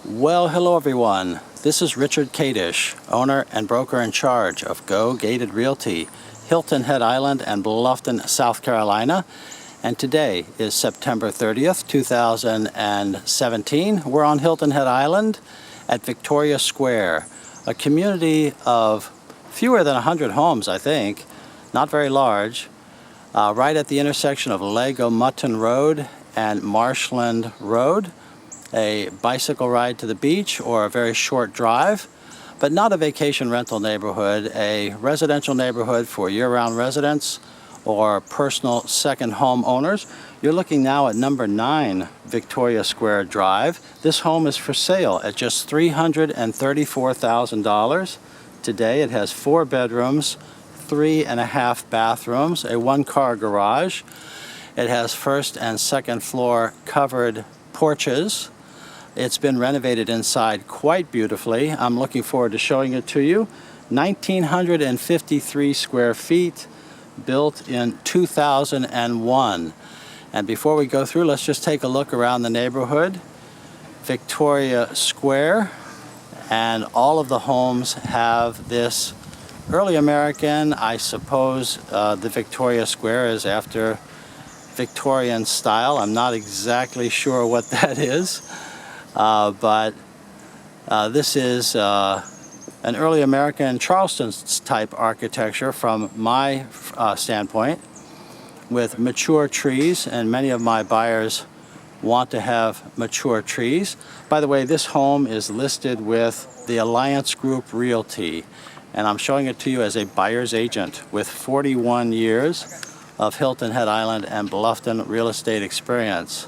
Well, hello everyone. This is Richard Kadish, owner and broker in charge of Go Gated Realty, Hilton Head Island and Bluffton, South Carolina. And today is September 30th, 2017. We're on Hilton Head Island at Victoria Square, a community of fewer than 100 homes, I think, not very large, right at the intersection of Lego Mutton Road and Marshland Road. A bicycle ride to the beach or a very short drive, but not a vacation rental neighborhood, a residential neighborhood for year-round residents or personal second home owners. You're looking now at number 9 Victoria Square Drive. This home is for sale at just $334,000. Today it has 4 bedrooms, 3.5 bathrooms, a 1-car garage. It has first and second floor covered porches. It's been renovated inside quite beautifully. I'm looking forward to showing it to you. 1,953 square feet, built in 2001. And before we go through, let's just take a look around the neighborhood. Victoria Square, and all of the homes have this early American, I suppose the Victoria Square is after Victorian style. I'm not exactly sure what that is. But this is an early American Charleston type architecture from my standpoint, with mature trees, and many of my buyers want to have mature trees. By the way, this home is listed with the Alliance Group Realty, and I'm showing it to you as a buyer's agent with 41 years of Hilton Head Island and Bluffton real estate experience.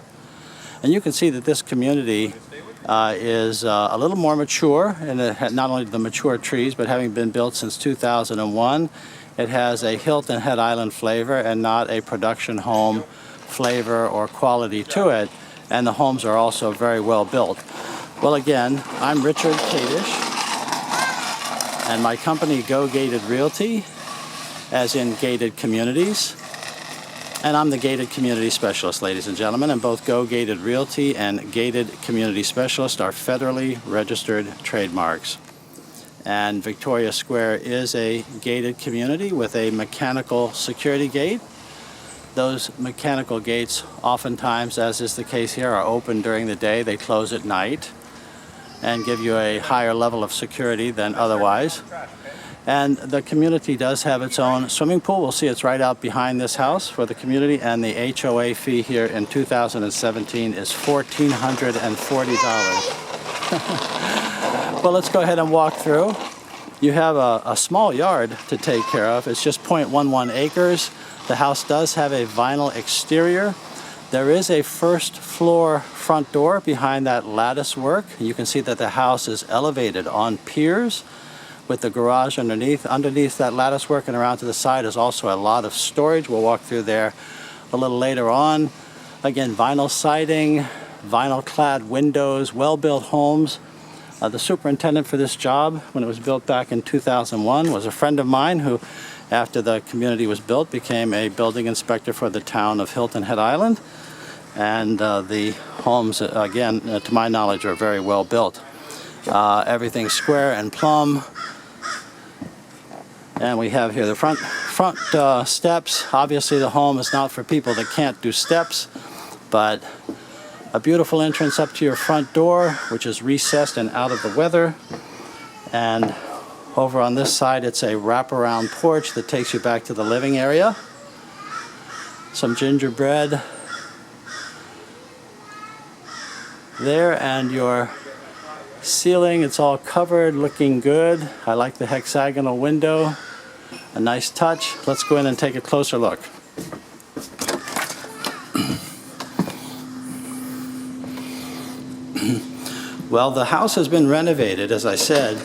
And you can see that this community is a little more mature, and it had not only the mature trees, but having been built since 2001, it has a Hilton Head Island flavor and not a production home flavor or quality to it. And the homes are also very well built. Well, again, I'm Richard Kadish, and my company Go Gated Realty, as in gated communities. And I'm the Gated Community Specialist, ladies and gentlemen, and both Go Gated Realty and Gated Community Specialist are federally registered trademarks. And Victoria Square is a gated community with a mechanical security gate. Those mechanical gates, oftentimes, as is the case here, are open during the day. They close at night and give you a higher level of security than otherwise. And the community does have its own swimming pool. We'll see it's right out behind this house for the community, and the HOA fee here in 2017 is $1,440. Well, let's go ahead and walk through. You have a small yard to take care of. It's just 0.11 acres. The house does have a vinyl exterior. There is a first floor front door behind that lattice work. You can see that the house is elevated on piers, with the garage underneath. Underneath that lattice work and around to the side is also a lot of storage. We'll walk through there a little later on. Again, vinyl siding, vinyl clad windows, well-built homes. The superintendent for this job, when it was built back in 2001, was a friend of mine who, after the community was built, became a building inspector for the town of Hilton Head Island. And the homes, again, to my knowledge, are very well built. Everything's square and plumb. And we have here the front steps. Obviously the home is not for people that can't do steps, but a beautiful entrance up to your front door, which is recessed and out of the weather. And over on this side, it's a wraparound porch that takes you back to the living area. Some gingerbread there, and your ceiling, it's all covered, looking good. I like the hexagonal window, a nice touch. Let's go in and take a closer look. Well, the house has been renovated, as I said,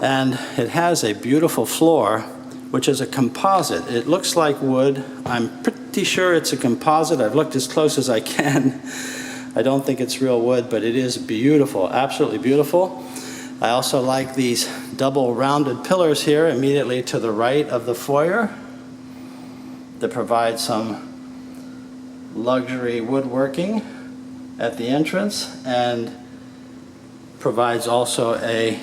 and it has a beautiful floor, which is a composite. It looks like wood. I'm pretty sure it's a composite. I've looked as close as I can. I don't think it's real wood, but it is beautiful, absolutely beautiful. I also like these double rounded pillars here immediately to the right of the foyer that provide some luxury woodworking at the entrance. And provides also a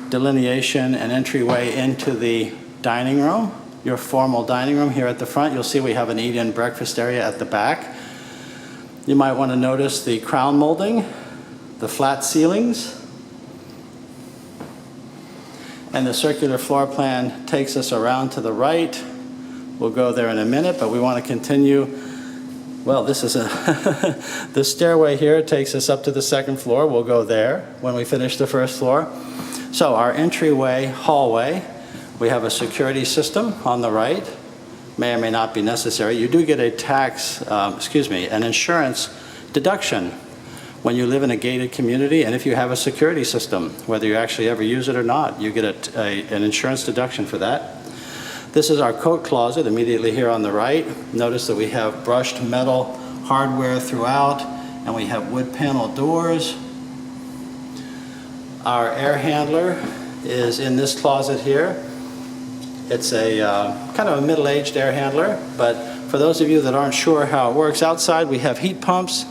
delineation and entryway into the dining room, your formal dining room here at the front. You'll see we have an eat-in breakfast area at the back. You might want to notice the crown molding, the flat ceilings, and the circular floor plan takes us around to the right. We'll go there in a minute, but we want to continue. Well, this is the stairway here takes us up to the second floor. We'll go there when we finish the first floor. So our entryway hallway, we have a security system on the right. May or may not be necessary. You do get a an insurance deduction when you live in a gated community, and if you have a security system, whether you actually ever use it or not, you get an insurance deduction for that. This is our coat closet immediately here on the right. Notice that we have brushed metal hardware throughout, and we have wood panel doors. Our air handler is in this closet here. It's a kind of a middle-aged air handler, but for those of you that aren't sure how it works, outside we have heat pumps.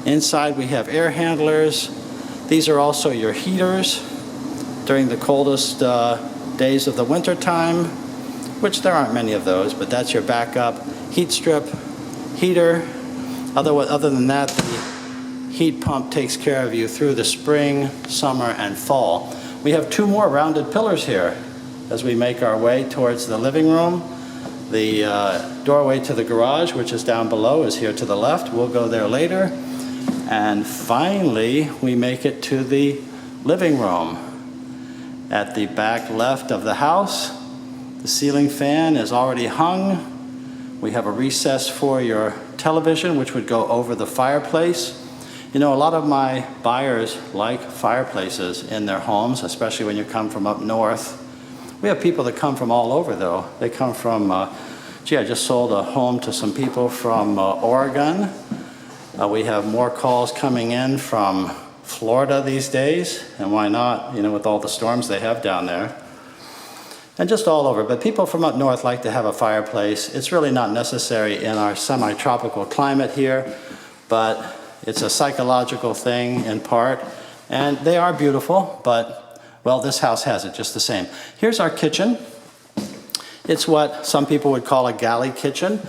Inside we have air handlers. These are also your heaters during the coldest days of the winter time, which there aren't many of those, but that's your backup heat strip heater. Other than that, the heat pump takes care of you through the spring, summer, and fall. We have two more rounded pillars here as we make our way towards the living room. The doorway to the garage, which is down below, is here to the left. We'll go there later. And finally, we make it to the living room. At the back left of the house, the ceiling fan is already hung. We have a recess for your television, which would go over the fireplace. You know, a lot of my buyers like fireplaces in their homes, especially when you come from up north. We have people that come from all over, though. They come from, I just sold a home to some people from Oregon. We have more calls coming in from Florida these days, and why not, you know, with all the storms they have down there. And just all over, but people from up north like to have a fireplace. It's really not necessary in our semi-tropical climate here, but it's a psychological thing in part, and they are beautiful, but, well, this house has it just the same. Here's our kitchen. It's what some people would call a galley kitchen,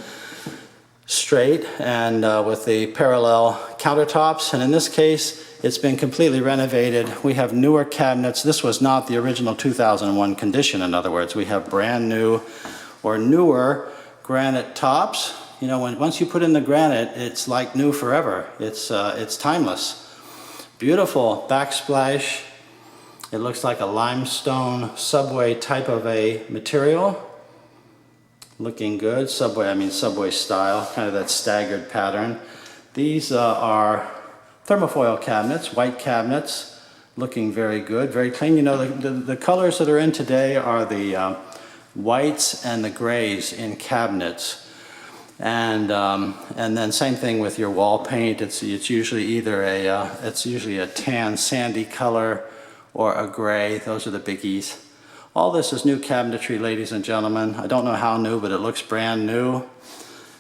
straight and with the parallel countertops, and in this case, it's been completely renovated. We have newer cabinets. This was not the original 2001 condition, in other words. We have brand new or newer granite tops. You know, once you put in the granite, it's like new forever. It's timeless. Beautiful backsplash. It looks like a limestone subway type of a material. Looking good. Subway style, kind of that staggered pattern. These are thermofoil cabinets, white cabinets, looking very good, very clean. You know, the colors that are in today are the whites and the grays in cabinets. And then same thing with your wall paint. It's usually either a tan sandy color or a gray. Those are the biggies. All this is new cabinetry, ladies and gentlemen. I don't know how new, but it looks brand new.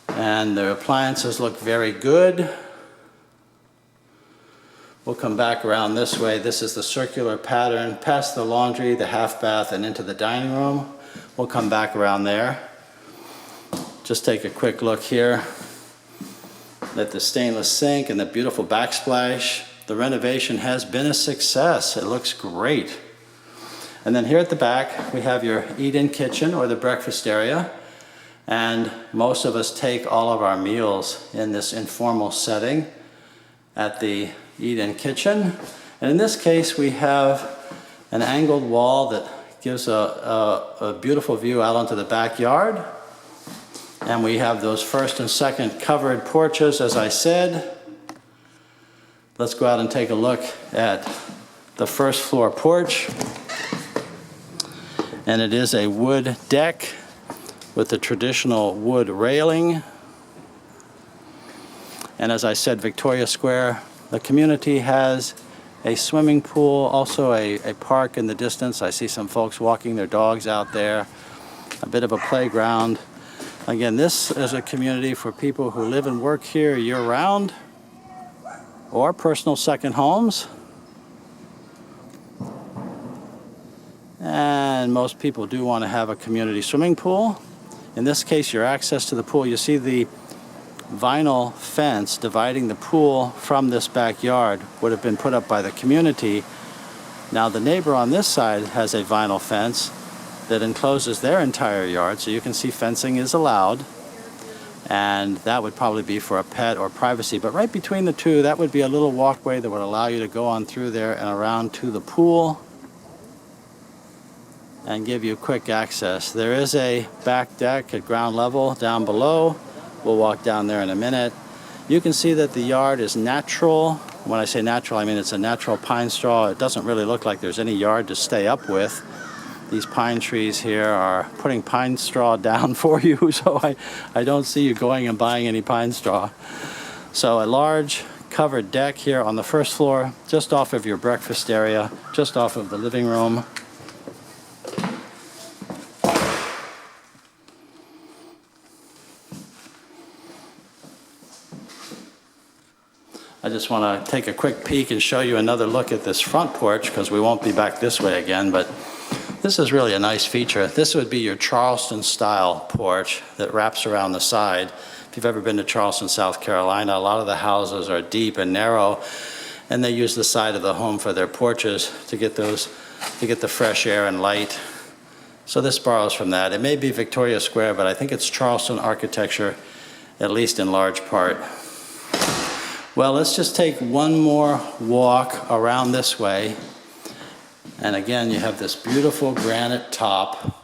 And the appliances look very good. We'll come back around this way. This is the circular pattern past the laundry, the half bath, and into the dining room. We'll come back around there. Just take a quick look here at the stainless sink and the beautiful backsplash. The renovation has been a success. It looks great. And then here at the back, we have your eat-in kitchen or the breakfast area. And most of us take all of our meals in this informal setting at the eat-in kitchen. And in this case, we have an angled wall that gives a beautiful view out onto the backyard. And we have those first and second covered porches, as I said. Let's go out and take a look at the first floor porch. And it is a wood deck with the traditional wood railing. And as I said, Victoria Square, the community has a swimming pool, also a park in the distance. I see some folks walking their dogs out there, a bit of a playground. Again, this is a community for people who live and work here year-round, or personal second homes. and most people do want to have a community swimming pool. In this case, your access to the pool, you see the vinyl fence dividing the pool from this backyard would have been put up by the community. Now the neighbor on this side has a vinyl fence that encloses their entire yard, so you can see fencing is allowed, and that would probably be for a pet or privacy. But right between the two, that would be a little walkway that would allow you to go on through there and around to the pool and give you quick access. There is a back deck at ground level down below. We'll walk down there in a minute. You can see that the yard is natural. When I say natural, I mean it's a natural pine straw. It doesn't really look like there's any yard to stay up with. These pine trees here are putting pine straw down for you, so I don't see you going and buying any pine straw. So a large covered deck here on the first floor, just off of your breakfast area, just off of the living room. I just want to take a quick peek and show you another look at this front porch, because we won't be back this way again, but this is really a nice feature. This would be your Charleston style porch that wraps around the side. If you've ever been to Charleston, South Carolina, a lot of the houses are deep and narrow, and they use the side of the home for their porches to get the fresh air and light. So this borrows from that. It may be Victoria Square, but I think it's Charleston architecture, at least in large part. Well, let's just take one more walk around this way. And again, you have this beautiful granite top,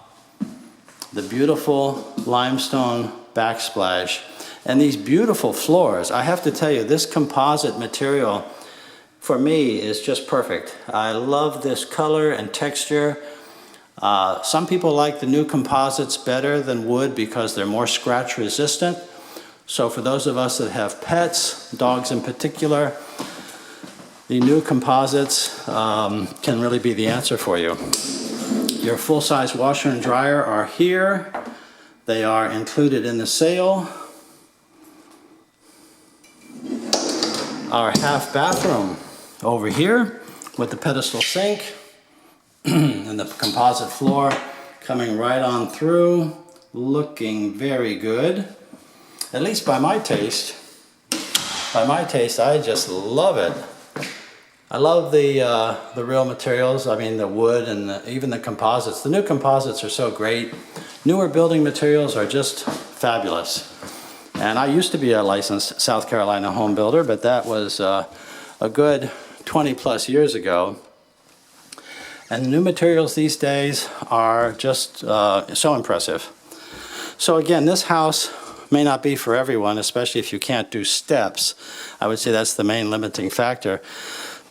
the beautiful limestone backsplash, and these beautiful floors. I have to tell you, this composite material for me is just perfect. I love this color and texture. Some people like the new composites better than wood because they're more scratch resistant. So for those of us that have pets, dogs in particular, the new composites can really be the answer for you. Your full-size washer and dryer are here. They are included in the sale. Our half bathroom over here with the pedestal sink and the composite floor coming right on through, looking very good. At least by my taste. By my taste, I just love it. I love the real materials. I mean, the wood and even the composites. The new composites are so great. Newer building materials are just fabulous. And I used to be a licensed South Carolina home builder, but that was a good 20 plus years ago. And the new materials these days are just so impressive. So again, this house may not be for everyone, especially if you can't do steps. I would say that's the main limiting factor.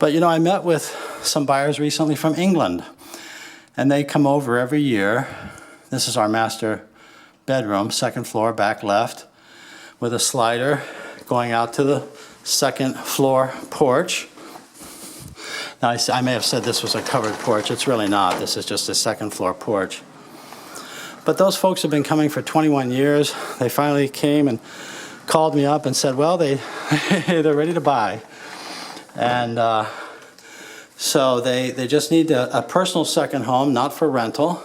But you know, I met with some buyers recently from England, and they come over every year. This is our master bedroom, second floor, back left, with a slider going out to the second floor porch. Now, I may have said this was a covered porch. It's really not. This is just a second floor porch. But those folks have been coming for 21 years. They finally came and called me up and said, well, they're ready to buy. And so they just need a personal second home, not for rental.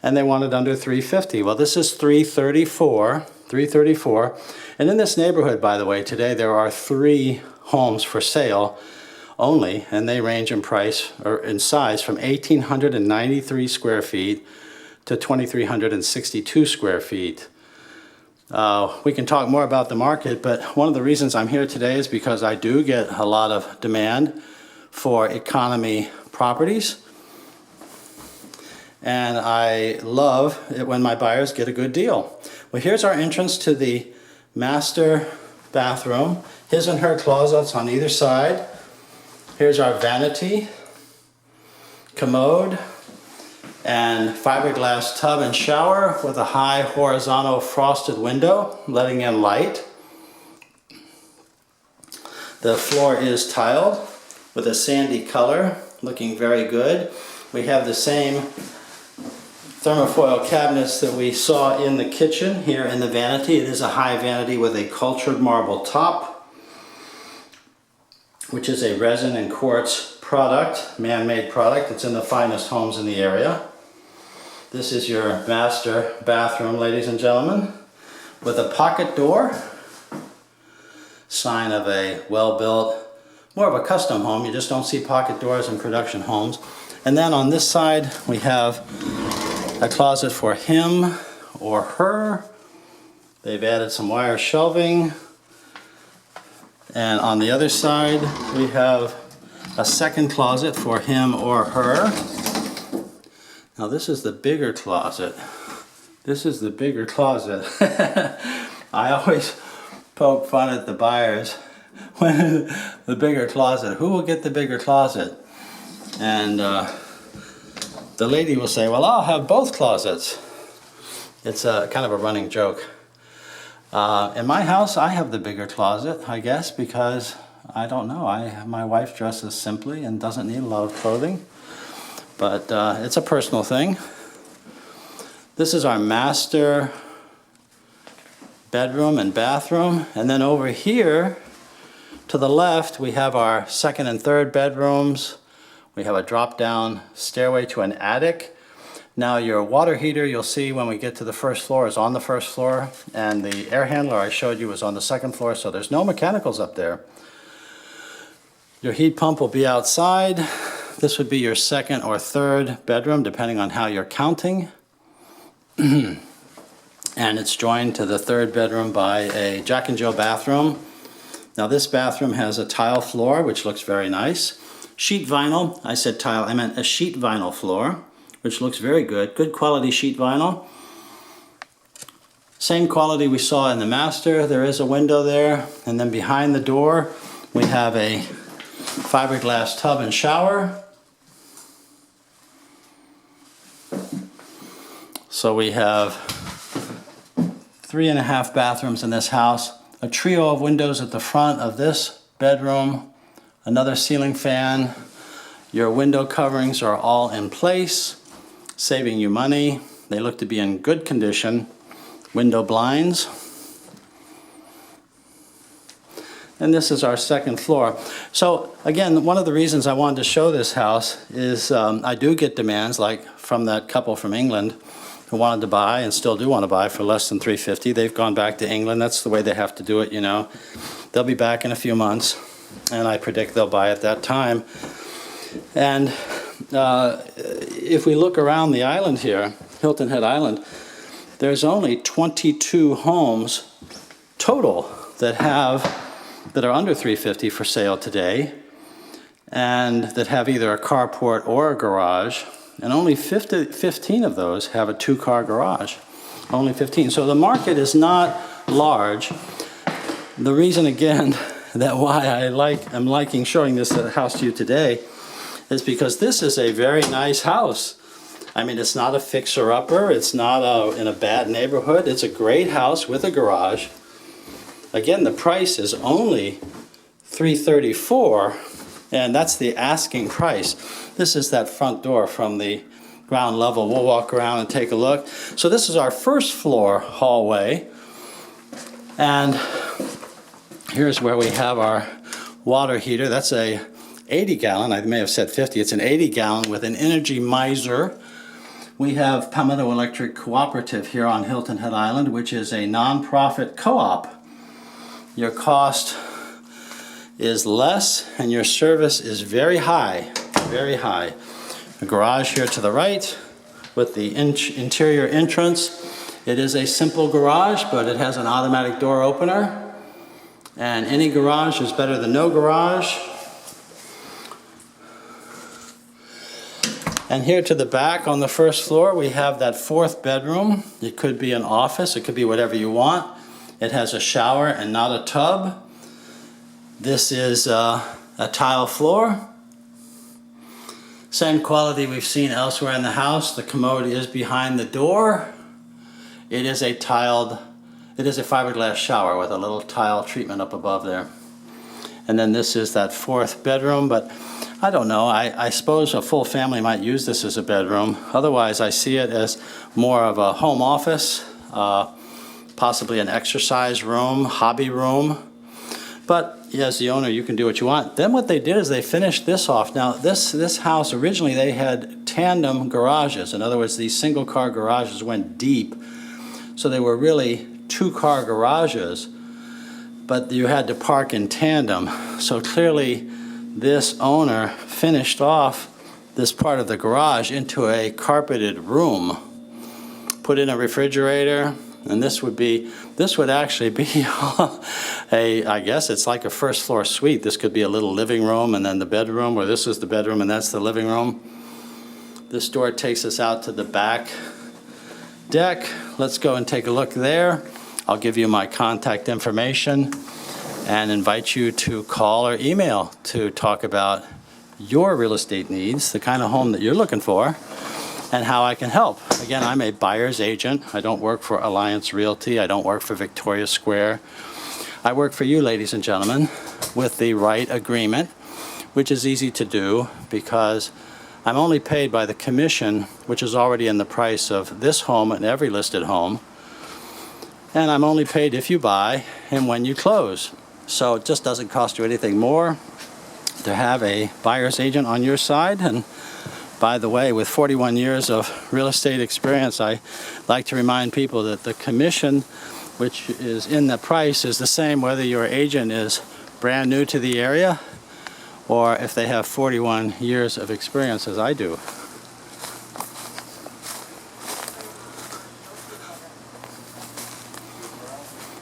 And they want it under $350,000. Well, this is $334,000. And in this neighborhood, by the way, today there are 3 homes for sale only, and they range in price or in size from 1,893 square feet to 2,362 square feet. We can talk more about the market, but one of the reasons I'm here today is because I do get a lot of demand for economy properties. And I love it when my buyers get a good deal. Well, here's our entrance to the master bathroom. His and her closets on either side. Here's our vanity, commode, and fiberglass tub and shower with a high horizontal frosted window letting in light. The floor is tiled with a sandy color, looking very good. We have the same thermofoil cabinets that we saw in the kitchen here in the vanity. It is a high vanity with a cultured marble top, which is a resin and quartz product, man-made product. It's in the finest homes in the area. This is your master bathroom, ladies and gentlemen, with a pocket door, sign of a well-built, more of a custom home. You just don't see pocket doors in production homes. And then on this side, we have a closet for him or her. They've added some wire shelving. And on the other side, we have a second closet for him or her. Now this is the bigger closet. This is the bigger closet. I always poke fun at the buyers when the bigger closet. Who will get the bigger closet? And the lady will say, well, I'll have both closets. It's kind of a running joke. In my house, I have the bigger closet, I guess, because I don't know. My wife dresses simply and doesn't need a lot of clothing. But it's a personal thing. This is our master bedroom and bathroom. And then over here to the left, we have our second and third bedrooms. We have a drop-down stairway to an attic. Now your water heater, you'll see when we get to the first floor, is on the first floor. And the air handler I showed you was on the second floor, so there's no mechanicals up there. Your heat pump will be outside. This would be your second or third bedroom, depending on how you're counting. And it's joined to the third bedroom by a Jack and Jill bathroom. Now this bathroom has a tile floor, which looks very nice. Sheet vinyl, I said tile, I meant a sheet vinyl floor, which looks very good. Good quality sheet vinyl. Same quality we saw in the master. There is a window there. And then behind the door, we have a fiberglass tub and shower. So we have 3.5 bathrooms in this house, a trio of windows at the front of this bedroom, another ceiling fan. Your window coverings are all in place, saving you money. They look to be in good condition. Window blinds. And this is our second floor. So again, one of the reasons I wanted to show this house is I do get demands like from that couple from England who wanted to buy and still do want to buy for less than $350,000. They've gone back to England. That's the way they have to do it, you know. They'll be back in a few months, and I predict they'll buy at that time. And if we look around the island here, Hilton Head Island, there's only 22 homes total that are under $350,000 for sale today, and that have either a carport or a garage. And only 15 of those have a 2-car garage. Only 15. So the market is not large. The reason, again, that why I'm liking showing this house to you today is because this is a very nice house. I mean, it's not a fixer-upper. It's not in a bad neighborhood. It's a great house with a garage. Again, the price is only $334,000. And that's the asking price. This is that front door from the ground level. We'll walk around and take a look. So this is our first floor hallway. And here's where we have our water heater. That's a 80-gallon. I may have said 50. It's an 80-gallon with an Energy Miser. We have Palmetto Electric Cooperative here on Hilton Head Island, which is a nonprofit co-op. Your cost is less and your service is very high, very high. A garage here to the right with the interior entrance. It is a simple garage, but it has an automatic door opener. And any garage is better than no garage. And here to the back on the first floor, we have that fourth bedroom. It could be an office, it could be whatever you want. It has a shower and not a tub. This is a tile floor. Same quality we've seen elsewhere in the house. The commode is behind the door. It is a fiberglass shower with a little tile treatment up above there. And then this is that fourth bedroom, but I don't know. I suppose a full family might use this as a bedroom. Otherwise, I see it as more of a home office, possibly an exercise room, hobby room. But as the owner, you can do what you want. Then what they did is they finished this off. Now, this house, originally they had tandem garages. In other words, these single-car garages went deep. So they were really two-car garages, but you had to park in tandem. So clearly, this owner finished off this part of the garage into a carpeted room, put in a refrigerator, and this would actually be I guess it's like a first floor suite. This could be a little living room and then the bedroom, or this is the bedroom and that's the living room. This door takes us out to the back deck. Let's go and take a look there. I'll give you my contact information and invite you to call or email to talk about your real estate needs, the kind of home that you're looking for, and how I can help. Again, I'm a buyer's agent. I don't work for Alliance Realty. I don't work for Victoria Square. I work for you, ladies and gentlemen, with the right agreement, which is easy to do because I'm only paid by the commission, which is already in the price of this home and every listed home. And I'm only paid if you buy and when you close. So it just doesn't cost you anything more to have a buyer's agent on your side. And by the way, with 41 years of real estate experience, I like to remind people that the commission, which is in the price, is the same whether your agent is brand new to the area or if they have 41 years of experience as I do.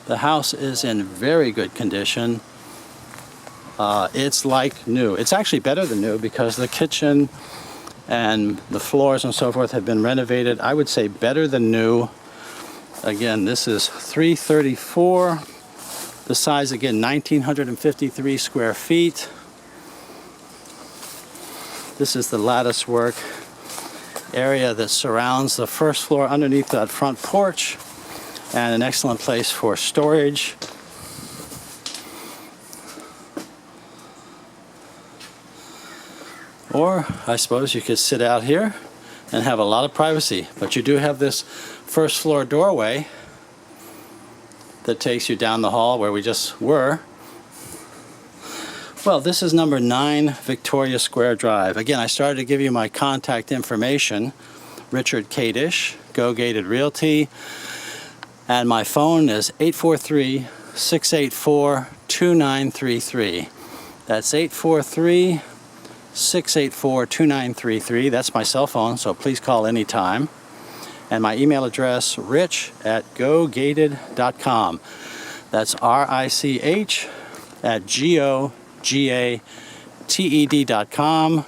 The house is in very good condition. It's like new. It's actually better than new because the kitchen and the floors and so forth have been renovated. I would say better than new. Again, this is 334. The size, again, 1,953 square feet. This is the lattice work area that surrounds the first floor underneath that front porch, and an excellent place for storage. Or I suppose you could sit out here and have a lot of privacy, but you do have this first floor doorway that takes you down the hall where we just were. Well, this is number 9 Victoria Square Drive. Again, I started to give you my contact information. Richard Kadish, Go Gated Realty. And my phone is 843-684-2933. That's 843-684-2933. That's my cell phone, so please call anytime. And my email address, rich@gogated.com. That's rich@gogated.com,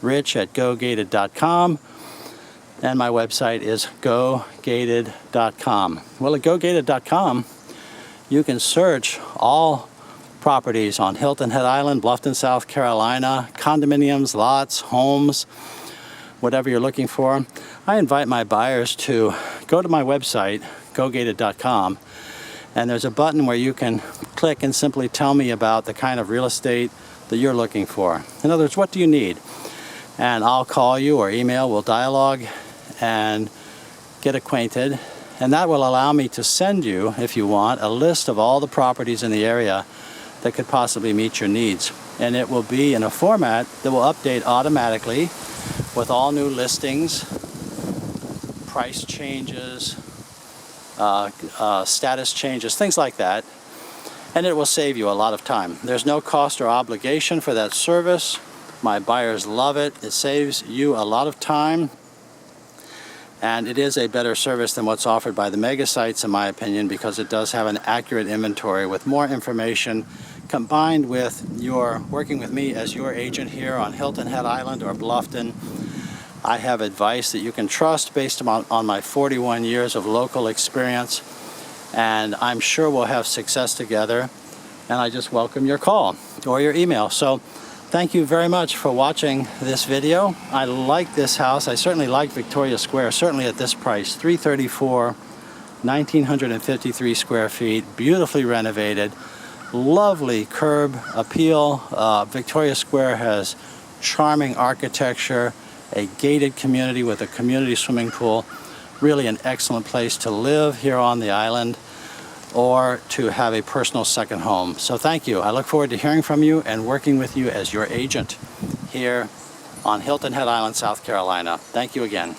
rich@gogated.com. And my website is gogated.com. Well, at gogated.com, you can search all properties on Hilton Head Island, Bluffton, South Carolina, condominiums, lots, homes, whatever you're looking for. I invite my buyers to go to my website, gogated.com, and there's a button where you can click and simply tell me about the kind of real estate that you're looking for. In other words, what do you need? And I'll call you or email, we'll dialogue and get acquainted. And that will allow me to send you, if you want, a list of all the properties in the area that could possibly meet your needs. And it will be in a format that will update automatically with all new listings, price changes, status changes, things like that. And it will save you a lot of time. There's no cost or obligation for that service. My buyers love it. It saves you a lot of time. And it is a better service than what's offered by the mega sites, in my opinion, because it does have an accurate inventory with more information combined with your working with me as your agent here on Hilton Head Island or Bluffton. I have advice that you can trust based on my 41 years of local experience, and I'm sure we'll have success together. And I just welcome your call or your email. So thank you very much for watching this video. I like this house. I certainly like Victoria Square, certainly at this price, $334, 1,953 square feet, beautifully renovated, lovely curb appeal. Victoria Square has charming architecture, a gated community with a community swimming pool, really an excellent place to live here on the island. or to have a personal second home. So thank you. I look forward to hearing from you and working with you as your agent here on Hilton Head Island, South Carolina. Thank you again.